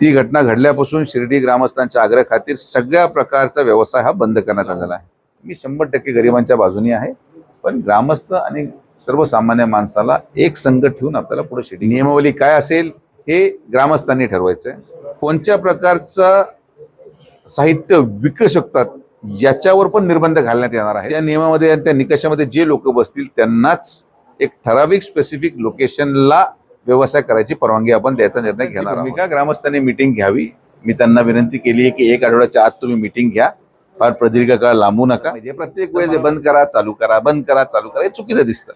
ती घटना घडल्यापासून शिर्डी ग्रामस्थांच्या आग्रह खातीर सगळ्या प्रकारचा व्यवसाय हा बंद करण्यात आलेला आहे। मी 100% गरिबांच्या बाजूने आहे, पण ग्रामस्थ आणि सर्वसामान्य माणसाला एक संगत ठेवून आपल्याला पुढे शिर्डी नियमावली काय असेल हे ग्रामस्थांनी ठरवायचं आहे। कोणत्या प्रकारचं साहित्य विकू शकतात याच्यावर पण निर्बंध घालण्यात येणार आहे। त्या नियमामध्ये त्या निकषामध्ये जे लोक बसतील त्यांनाच एक ठराविक स्पेसिफिक लोकेशनला व्यवसाय करायची परवानगी आपण द्यायचा निर्णय घेणार आहोत। का ग्रामस्थांनी मीटिंग घ्यावी, मी त्यांना विनंती केली आहे की 1 आठवड्याच्या आत तुम्ही मीटिंग घ्या, फार प्रदीर्घ काळ लांबू नका। म्हणजे प्रत्येक वेळेस बंद करा चालू करा बंद करा चालू करा हे चुकीचं दिसतं।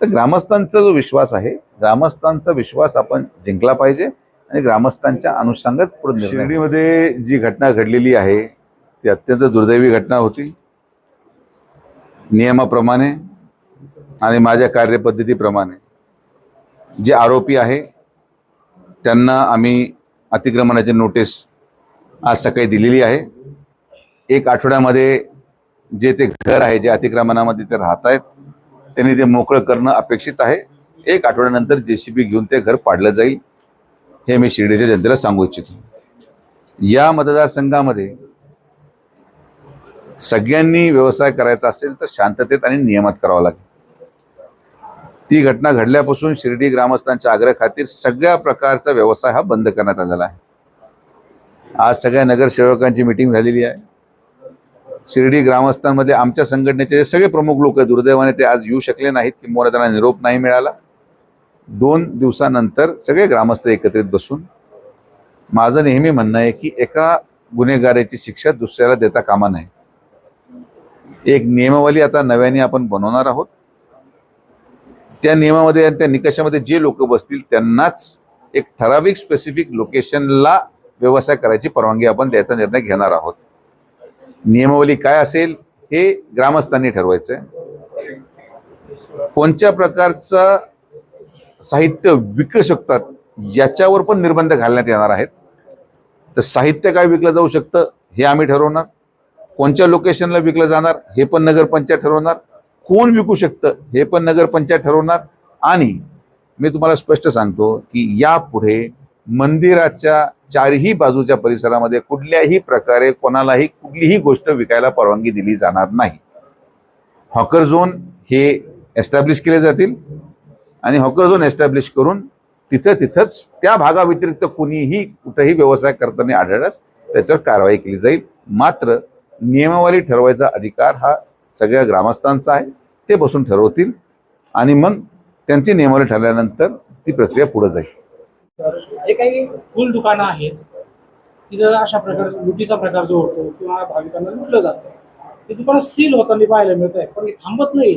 तर ग्रामस्थांचा जो विश्वास आहे, ग्रामस्थांचा विश्वास आपण जिंकला पाहिजे आणि ग्रामस्थांच्या अनुषंगाच पुढे शिर्डीमध्ये जी घटना घडलेली आहे ती अत्यंत दुर्दैवी घटना होती। नियमाप्रमाणे आणि माझ्या कार्यपद्धतीप्रमाणे जे आरोपी आहे त्यांना आम्ही अतिक्रमणाची नोटीस आज सकाळी दिलेली आहे। 1 आठवड्यामध्ये जे ते घर आहे जे अतिक्रमणामध्ये ते राहत आहेत त्यांनी ते मोकळं करणं अपेक्षित आहे। 1 आठवड्यानंतर JCB घेऊन ते घर पाडलं जाईल हे मी शिर्डीच्या जनतेला सांगू इच्छितो। या मतदारसंघामध्ये सगळ्यांनी व्यवसाय करायचा असेल तर शांततेत आणि नियमात करावा लागेल। ती घटना घडल्यापासून शिर्डी ग्रामस्थांच्या आग्रह खातीर सगळ्या प्रकारचा व्यवसाय हा बंद करण्यात आलेला आहे। आज सगळ्या नगरसेवकांची मीटिंग झालेली आहे। शिर्डी ग्रामस्थांमध्ये आमच्या संघटनेचे सगळे प्रमुख लोक दुर्दैवाने ते आज येऊ शकले नाहीत, किंवा त्यांना निरोप नाही मिळाला। 2 दिवसानंतर सगळे ग्रामस्थ एकत्रित बसून माझं नेहमी म्हणणं आहे की एका गुन्हेगाराची शिक्षा दुसऱ्याला देता कामा नये। एक नियमावली आता नव्याने आपण बनवणार आहोत। त्या नियमामध्ये आणि त्या निकषामध्ये जे लोक बसतील त्यांनाच एक ठराविक स्पेसिफिक लोकेशनला व्यवसाय करायची परवानगी आपण द्यायचा निर्णय घेणार आहोत। नियमावली काय असेल हे ग्रामस्थांनी ठरवायचं आहे। कोणत्या प्रकारचं साहित्य विकू शकतात याच्यावर पण निर्बंध घालण्यात येणार आहेत। तर साहित्य काय विकलं जाऊ शकतं हे आम्ही ठरवणार, कोणत्या लोकेशनला विकलं जाणार हे पण नगरपंचायत ठरवणार, कोण विकू शकतं हे पण नगरपंचायत ठरवणार। आणि मी तुम्हाला स्पष्ट सांगतो की यापुढे मंदिराच्या चारही बाजूच्या परिसरामध्ये कुठल्याही प्रकारे कोणालाही कुठलीही गोष्ट विकायला परवानगी दिली जाणार नाही। हॉकर झोन हे एस्टॅब्लिश केले जातील आणि हॉकर झोन एस्टॅब्लिश करून तिथंच त्या भागाव्यतिरिक्त कुणीही कुठेही व्यवसाय करताना आढळल्यास त्याच्यावर कारवाई केली जाईल। मात्र नियमावली ठरवायचा अधिकार हा सगळ्या ग्रामस्थांचा आहे। ते बसून ठरवतील आणि मग त्यांची नियमावली ठरल्यानंतर ती प्रक्रिया पुढे जाईल। जे काही फुल दुकानं आहेत तिथं अशा प्रकारचा लुटीचा प्रकार जो होतो किंवा भाविकांना लुटलं जातं, ते दुकानं सील होताना पाहायला मिळत आहे, पण हे थांबत नाही,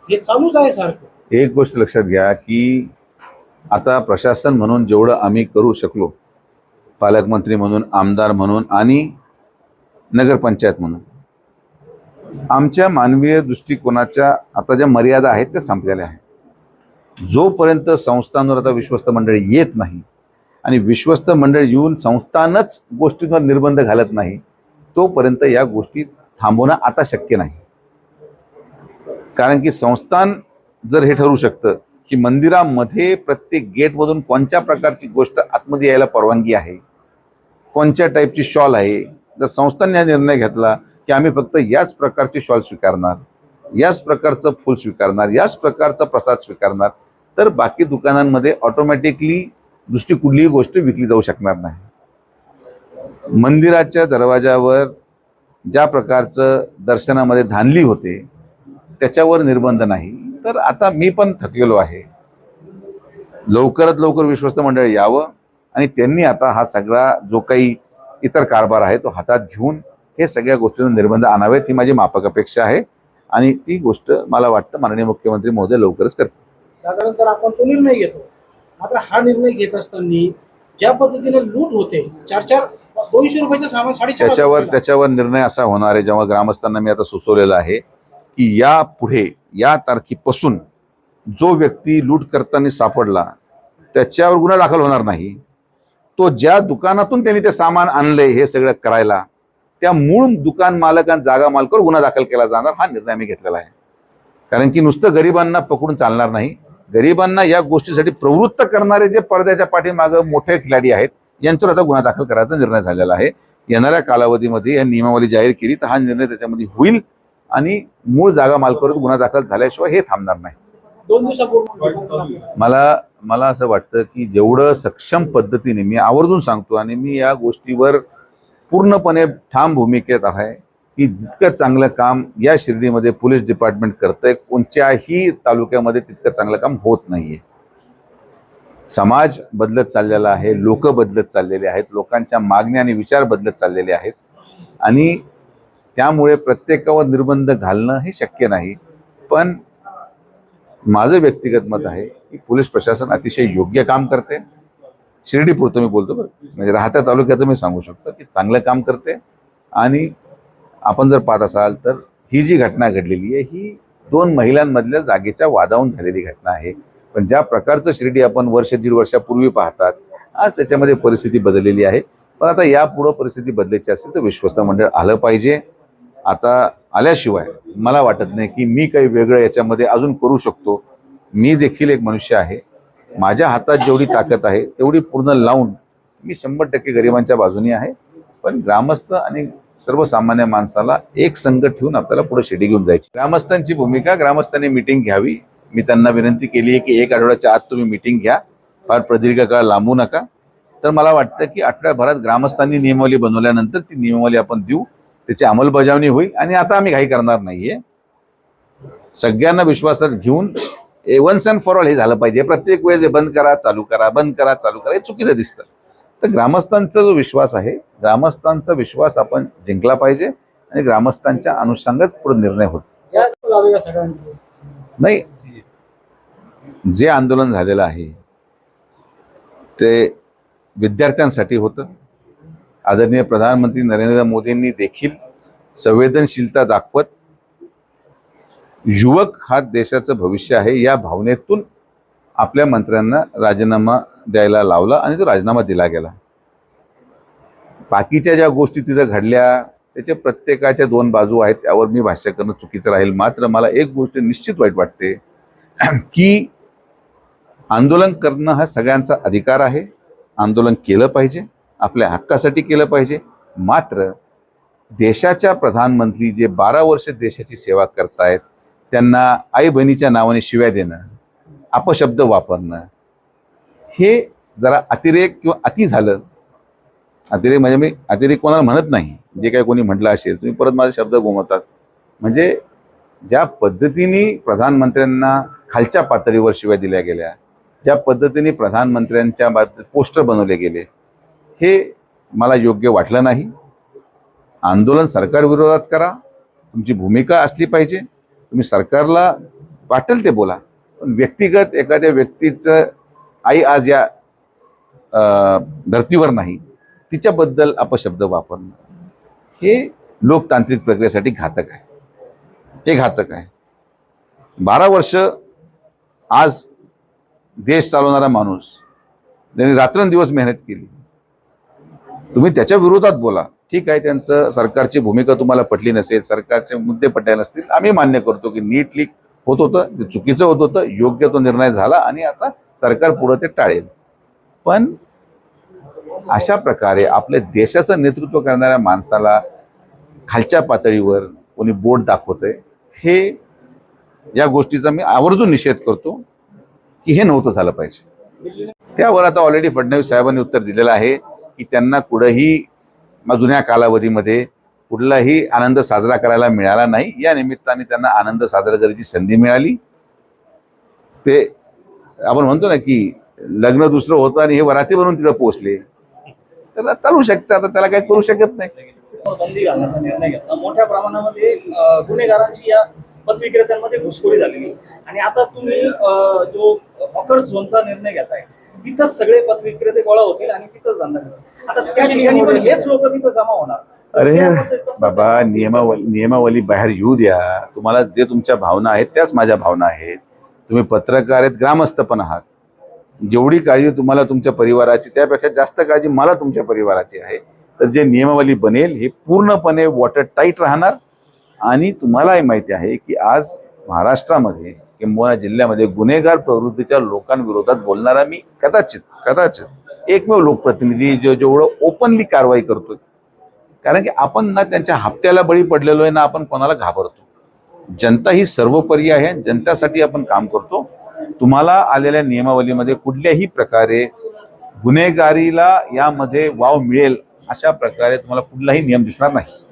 हे चालूच आहे सारखं। एक गोष्ट लक्षात घ्या की आता प्रशासन म्हणून जेवढं आम्ही करू शकलो, पालकमंत्री म्हणून, आमदार म्हणून आणि नगरपंचायत म्हणून, आमच्या मानवीय दृष्टिकोनाच्या आता ज्या मर्यादा आहेत त्या संपलेल्या आहेत। जोपर्यंत संस्थांवर आता विश्वस्त मंडळ येत नाही आणि विश्वस्त मंडळ येऊन संस्थानच गोष्टींवर निर्बंध घालत नाही तोपर्यंत या गोष्टी थांबवणं आता शक्य नाही। कारण की संस्थान जर हे ठरवू शकतं की मंदिरामध्ये प्रत्येक गेटमधून कोणत्या प्रकारची गोष्ट आतमध्ये यायला परवानगी आहे, कोणत्या टाईपची शॉल आहे, जर संस्थांनी हा निर्णय घेतला की आम्ही फक्त याच प्रकारची शॉल स्वीकारणार, याच प्रकारचं फूल स्वीकारणार, याच प्रकारचा प्रसाद स्वीकारणार, तर बाकी दुकानांमध्ये ऑटोमॅटिकली दुसरी कुठलीही गोष्ट विकली जाऊ शकणार नाही। मंदिराच्या दरवाजावर ज्या प्रकारचं दर्शनामध्ये धानली होते त्याच्यावर निर्बंध नाही। तर आता मी पण थकलेलो आहे, लवकरात लवकर विश्वस्त मंडळ यावं आणि त्यांनी आता हा सगळा जो काही इतर कारभार आहे तो हातात घेऊन हे सगळ्या गोष्टींवर निर्बंध आणावेत ही माझी माफक अपेक्षा आहे आणि ती गोष्ट मला वाटतं माननीय मुख्यमंत्री महोदय लवकरच करतील। त्यानंतर आपण तो निर्णय घेतो, मात्र हा निर्णय घेत असताना ज्या पद्धतीने लूट होते, 200 रुपयाचं सामान 450 त्याच्यावर निर्णय असा होणार आहे जेव्हा ग्रामस्थांना मी आता सुचवलेलं आहे की या पुढे या तारखेपासून जो व्यक्ती लूट करताना सापडला त्याच्यावर गुन्हा दाखल होणार नाही। तो ज्या दुकानातून त्यांनी ते सामान आणले हे सगळं करायला त्या मूळ दुकान मालकांना जागा मालकावर गुन्हा दाखल केला जाणार हा निर्णय आम्ही घेतलेला आहे। कारण की नुसतं गरिबांना पकडून चालणार नाही, गरिबांना या गोष्टीसाठी प्रवृत्त करणारे जे पडद्याच्या पाठीमागे मोठे खिलाडी आहेत यांच्यावर आता गुन्हा दाखल करायचा निर्णय झालेला आहे. येणाऱ्या कालावधीमध्ये या नियमावली जाहीर केली तर हा निर्णय त्याच्यामध्ये होईल आणि मूळ जागा मालकावर गुन्हा दाखल झाल्याशिवाय हे थांबणार नाही. 2 दिवसापूर्वी मला असं वाटतं की जेवढं सक्षम पद्धतीने, मी आवर्जून सांगतो आणि मी या गोष्टीवर पूर्णपणे ठाम भूमिकेत आहे की जितकं चांगलं काम या शिर्डीमध्ये पोलीस डिपार्टमेंट करतंय, कोणत्याही तालुक्यामध्ये तितकं चांगलं काम होत नाहीये. समाज बदलत चाललेला आहे, लोक बदलत चाललेले आहेत, लोकांच्या मागण्या आणि विचार बदलत चाललेले आहेत आणि त्यामुळे प्रत्येकावर निर्बंध घालणं हे शक्य नाही. पण माझं व्यक्तिगत मत आहे की पोलीस प्रशासन अतिशय योग्य काम करते. शिर्डीपुरतं मी बोलतो बरं, म्हणजे राहत्या तालुक्याचं मी सांगू शकतो की चांगलं काम करते. आणि आपण जर पाहत असाल तर ही जी घटना घडलेली आहे ही 2 महिलांमधल्या जागेच्या वादावून झालेली घटना आहे. पण ज्या प्रकारचं शिर्डी आपण वर्ष दीड वर्षापूर्वी पाहतात, आज त्याच्यामध्ये परिस्थिती बदललेली आहे. पण आता यापुढं परिस्थिती बदलायची असेल तर विश्वस्त मंडळ आलं पाहिजे. आता आल्याशिवाय मला वाटत नाही की मी काही वेगळं याच्यामध्ये अजून करू शकतो. मी देखील एक मनुष्य आहे, माझ्या हातात जेवढी ताकद आहे तेवढी पूर्ण लावून मी 100% गरिबांच्या बाजूने आहे. पण ग्रामस्थ आणि सर्वसामान्य माणसाला एक संघ ठेवून आपल्याला पुढे शिर्डी घेऊन जायची. ग्रामस्थांची भूमिका, ग्रामस्थांनी मिटिंग घ्यावी. मी त्यांना विनंती केली आहे की 1 आठवड्याच्या आत तुम्ही मिटिंग घ्या, फार प्रदीर्घ काळ लांबू नका. तर मला वाटतं की आठवड्याभरात ग्रामस्थांनी नियमावली बनवल्यानंतर ती नियमावली आपण देऊ, त्याची अंमलबजावणी होईल. आणि आता आम्ही घाई करणार नाहीये, सगळ्यांना विश्वासात घेऊन वन्स अँड फॉर ऑल हे झालं पाहिजे. प्रत्येक वेळेस बंद करा चालू करा, बंद करा चालू करा, हे चुकीचं दिसतं. तर ग्रामस्थांचा जो विश्वास आहे, ग्रामस्थांचा विश्वास आपण जिंकला पाहिजे आणि ग्रामस्थांच्या अनुषंगाच पुढे निर्णय होतो. नाही, जे आंदोलन झालेलं आहे ते विद्यार्थ्यांसाठी होतं. आदरणीय प्रधानमंत्री नरेंद्र मोदींनी देखील संवेदनशीलता दाखवत युवक हा देशाचं भविष्य आहे या भावनेतून आपल्या मंत्र्यांना राजीनामा द्यायला लावला आणि तो राजीनामा दिला गेला. बाकीच्या ज्या गोष्टी तिथं घडल्या त्याच्या प्रत्येकाच्या 2 बाजू आहेत, त्यावर मी भाष्य करणं चुकीचं राहील. मात्र मला एक गोष्ट निश्चित वाईट वाटते की आंदोलन करणं हा सगळ्यांचा अधिकार आहे. आंदोलन केलं पाहिजे, आपल्या हक्कासाठी केलं पाहिजे. मात्र देशाच्या प्रधानमंत्री जे 12 वर्ष देशाची सेवा करतायत त्यांना आई बहिणीच्या नावाने शिव्या देणं, अपशब्द वापरणं, हे जरा अतिरेक किंवा अति झालं. अतिरेक म्हणजे मी अतिरेक कोणाला म्हणत नाही, जे काही कोणी म्हटलं असेल तुम्ही परत माझे शब्द गोमवतात. म्हणजे ज्या पद्धतीने प्रधानमंत्र्यांना खालच्या पातळीवर शिव्या दिल्या गेल्या, ज्या पद्धतीने प्रधानमंत्र्यांच्या पोस्टर बनवले गेले, हे मला योग्य वाटलं नाही. आंदोलन सरकारविरोधात करा, तुमची भूमिका असली पाहिजे, तुम्ही सरकारला वाटेल ते बोला. पण व्यक्तिगत एखाद्या व्यक्तीचं आई आज या धर्तीवर नाही, तिच्याबद्दल अपशब्द वापरणं हे लोकतांत्रिक प्रक्रियेसाठी घातक आहे. हे घातक आहे. 12 वर्ष आज देश चालवणारा माणूस त्यांनी रात्रंदिवस मेहनत केली, तुम्ही त्याच्या विरोधात बोला. ठीक आहे, त्यांचं सरकारची भूमिका तुम्हाला पटली नसेल, सरकारचे मुद्दे पटले नसतील, आम्ही मान्य करतो की नीट लीक होत होतं, ते चुकीचं होत होतं, योग्य तो निर्णय झाला आणि आता सरकार पुढे ते टाळेल. पण अशा प्रकारे आपल्या देशाचं नेतृत्व करणाऱ्या माणसाला खालच्या पातळीवर कोणी बोट दाखवतंय, हे या गोष्टीचा मी आवर्जून निषेध करतो की हे नव्हतं झालं पाहिजे. त्यावर आता ऑलरेडी फडणवीस साहेबांनी उत्तर दिलेलं आहे की त्यांना कुठंही जुन्या कालावधीमध्ये कुठलाही आनंद साजरा करायला मिळाला नाही. या निमित्ताने त्यांना आनंद साजरा करायची संधी मिळाली. ते आपण म्हणतो ना की लग्न दुसरं होतं आणि हे वराती बनून तिथं पोहोचले, त्याला चालू शकतं. आता त्याला काही करू शकत नाही. बंदी घालण्याचा निर्णय घेतला. मोठ्या प्रमाणामध्ये गुन्हेगारांची या पतविक्रेत्यांमध्ये घुसखोरी झालेली आणि आता तुम्ही जो हॉकर झोनचा निर्णय घेताय, तिथंच सगळे पतविक्रेते गोळा होतील आणि तिथंच धंदा करतील. आता त्या ठिकाणी पण हेच लोक तिथं जमा होणार. अरे बाबा, नियमावली बाहेर येऊ द्या. तुम्हाला जे तुमच्या भावना आहेत त्याच माझ्या भावना आहेत. तुम्ही पत्रकार आहेत, ग्रामस्थ पण आहात. जेवढी काळजी तुम्हाला तुमच्या परिवाराची त्यापेक्षा जास्त काळजी मला तुमच्या परिवाराची आहे. तर जे नियमावली बनेल हे पूर्णपणे वॉटर टाईट राहणार. आणि तुम्हालाही माहिती आहे की आज महाराष्ट्रामध्ये किंवा जिल्ह्यामध्ये गुन्हेगार प्रवृत्तीच्या लोकांविरोधात बोलणारा मी कदाचित एकमेव लोकप्रतिनिधी जेवढं ओपनली कारवाई करतोय. कारण की आपण ना त्यांच्या हप्त्याला बळी पडलेलो आहे ना आपण कोणाला घाबरतो. जनता ही सर्वोपरी आहे. जनतेसाठी आपण काम करतो. तुम्हाला आलेल्या नियमावलीमध्ये कुठल्याही प्रकारे गुन्हेगारीला यामध्ये वाव मिळेल अशा प्रकारे तुम्हाला कुठलाही नियम दिसणार नाही.